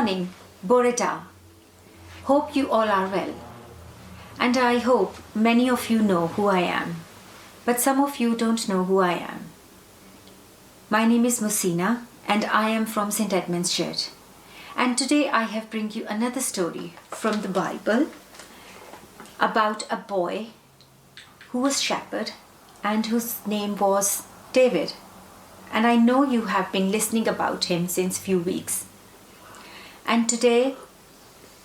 morning, Boreta. Hope you all are well. And I hope many of you know who I am, but some of you don't know who I am. My name is Musina and I am from St. Edmund's Church. And today I have bring you another story from the Bible about a boy who was shepherd and whose name was David. And I know you have been listening about him since few weeks. And today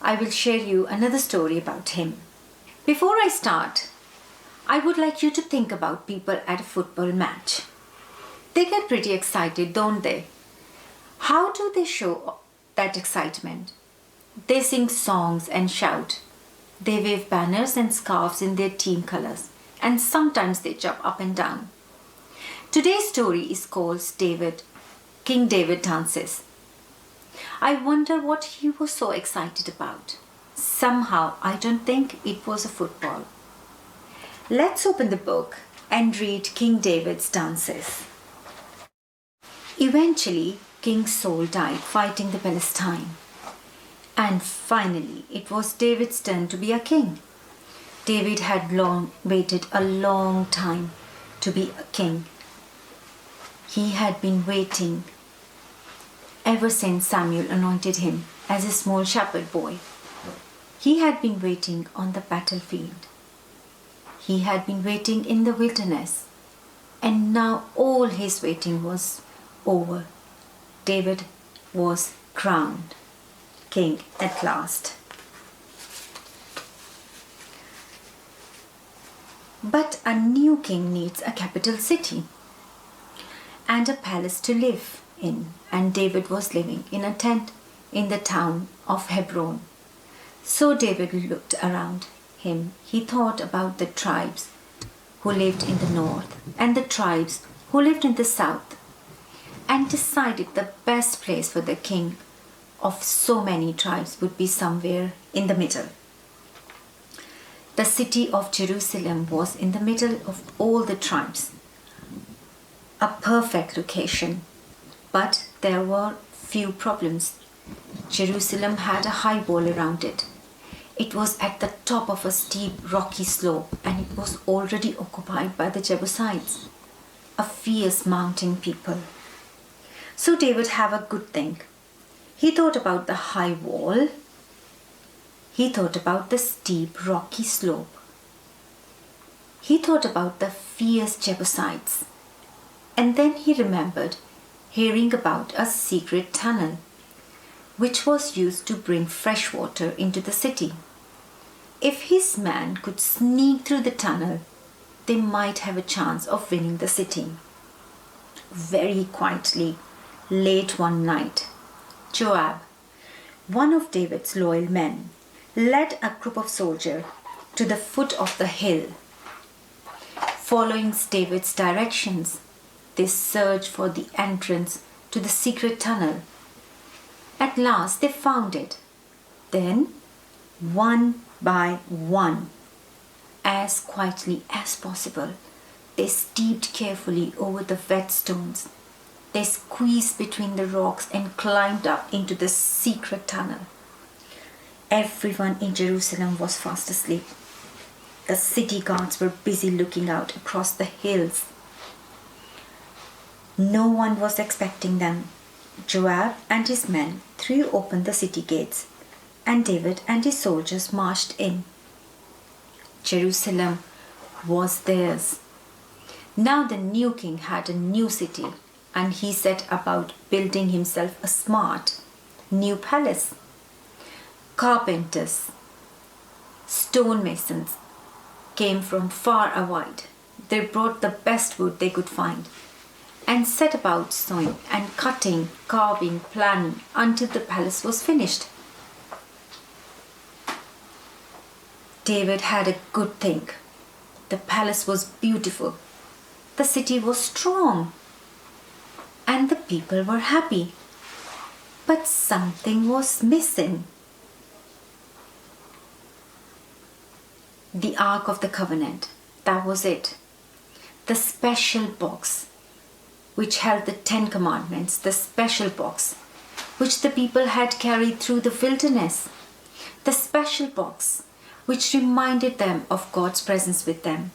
I will share you another story about him. Before I start, I would like you to think about people at a football match. They get pretty excited, don't they? How do they show that excitement? They sing songs and shout. They wave banners and scarves in their team colors, and sometimes they jump up and down. Today's story is called King David Dances. I wonder what he was so excited about. Somehow I don't think it was a football. Let's open the book and read King David's dances. Eventually, King Saul died fighting the Philistine. And finally, it was David's turn to be a king. David had waited a long time to be a king. He had been waiting ever since Samuel anointed him as a small shepherd boy. He had been waiting on the battlefield. He had been waiting in the wilderness. And now all his waiting was over. David was crowned king at last. But a new king needs a capital city and a palace to live in, and David was living in a tent in the town of Hebron. So David looked around him. He thought about the tribes who lived in the north and the tribes who lived in the south, and decided the best place for the king of so many tribes would be somewhere in the middle. The city of Jerusalem was in the middle of all the tribes. A perfect location, but there were few problems. Jerusalem had a high wall around it. It was at the top of a steep rocky slope, and it was already occupied by the Jebusites, a fierce mountain people. So David had a good think. He thought about the high wall. He thought about the steep rocky slope. He thought about the fierce Jebusites. And then he remembered hearing about a secret tunnel which was used to bring fresh water into the city. If his men could sneak through the tunnel, they might have a chance of winning the city. Very quietly, late one night, Joab, one of David's loyal men, led a group of soldiers to the foot of the hill. Following David's directions, they searched for the entrance to the secret tunnel. At last they found it. Then, one by one, as quietly as possible, they stepped carefully over the wet stones. They squeezed between the rocks and climbed up into the secret tunnel. Everyone in Jerusalem was fast asleep. The city guards were busy looking out across the hills. No one was expecting them. Joab and his men threw open the city gates, and David and his soldiers marched in. Jerusalem was theirs. Now the new king had a new city, and he set about building himself a smart new palace. Carpenters, stonemasons came from far and wide. They brought the best wood they could find and set about sawing and cutting, carving, planning until the palace was finished. David had a good think. The palace was beautiful. The city was strong. And the people were happy. But something was missing. The Ark of the Covenant. That was it. The special box which held the 10 Commandments, the special box which the people had carried through the wilderness. The special box which reminded them of God's presence with them.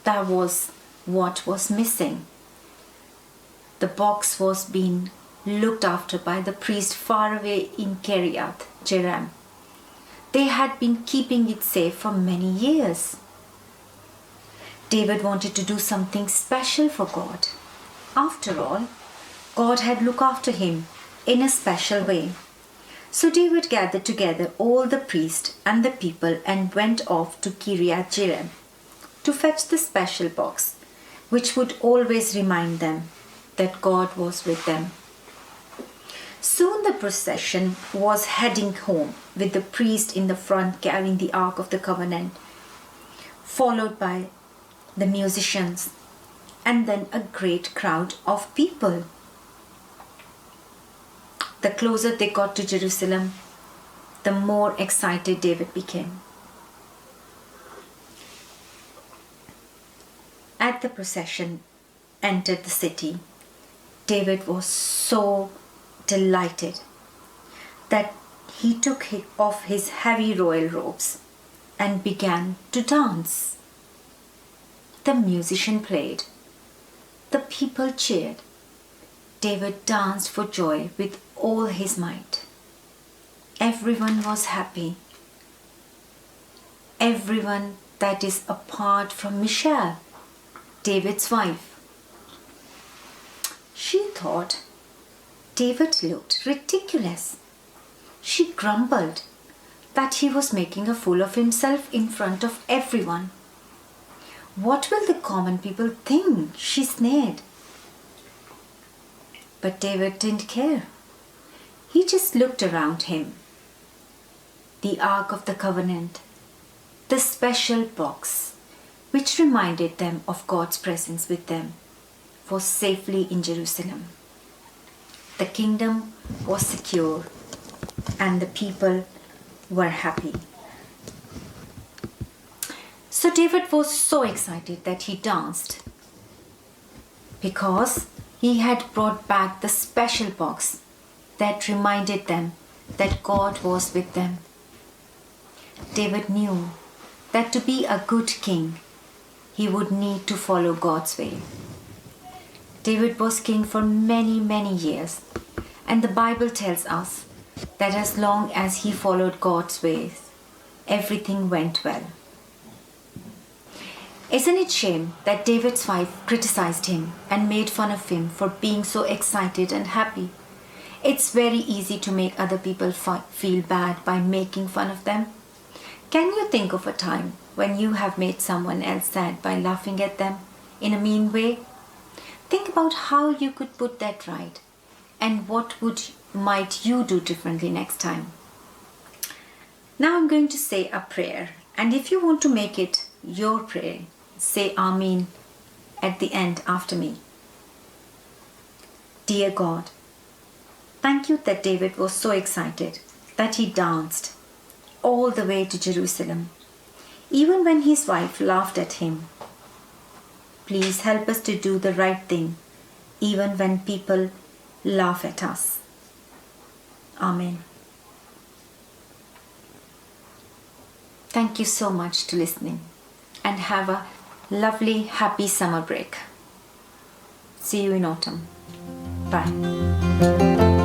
That was what was missing. The box was being looked after by the priest far away in Kiriath Jearim. They had been keeping it safe for many years. David wanted to do something special for God. After all, God had looked after him in a special way. So David gathered together all the priests and the people and went off to Kiriath Jearim to fetch the special box, which would always remind them that God was with them. Soon the procession was heading home with the priest in the front carrying the Ark of the Covenant, followed by the musicians and then a great crowd of people. The closer they got to Jerusalem, the more excited David became. As the procession entered the city, David was so delighted that he took off his heavy royal robes and began to dance. The musician played. The people cheered. David danced for joy with all his might. Everyone was happy. Everyone that is apart from Michal, David's wife. She thought David looked ridiculous. She grumbled that he was making a fool of himself in front of everyone. What will the common people think? She sneered. But David didn't care. He just looked around him. The Ark of the Covenant, the special box, which reminded them of God's presence with them, was safely in Jerusalem. The kingdom was secure and the people were happy. So David was so excited that he danced because he had brought back the special box that reminded them that God was with them. David knew that to be a good king, he would need to follow God's way. David was king for many, many years, and the Bible tells us that as long as he followed God's ways, everything went well. Isn't it a shame that David's wife criticized him and made fun of him for being so excited and happy? It's very easy to make other people feel bad by making fun of them. Can you think of a time when you have made someone else sad by laughing at them in a mean way? Think about how you could put that right and what might you do differently next time. Now I'm going to say a prayer, and if you want to make it your prayer, say Amen at the end after me. Dear God, thank you that David was so excited that he danced all the way to Jerusalem, even when his wife laughed at him. Please help us to do the right thing, even when people laugh at us. Amen. Thank you so much for listening, and have a lovely, happy summer break. See you in autumn. Bye.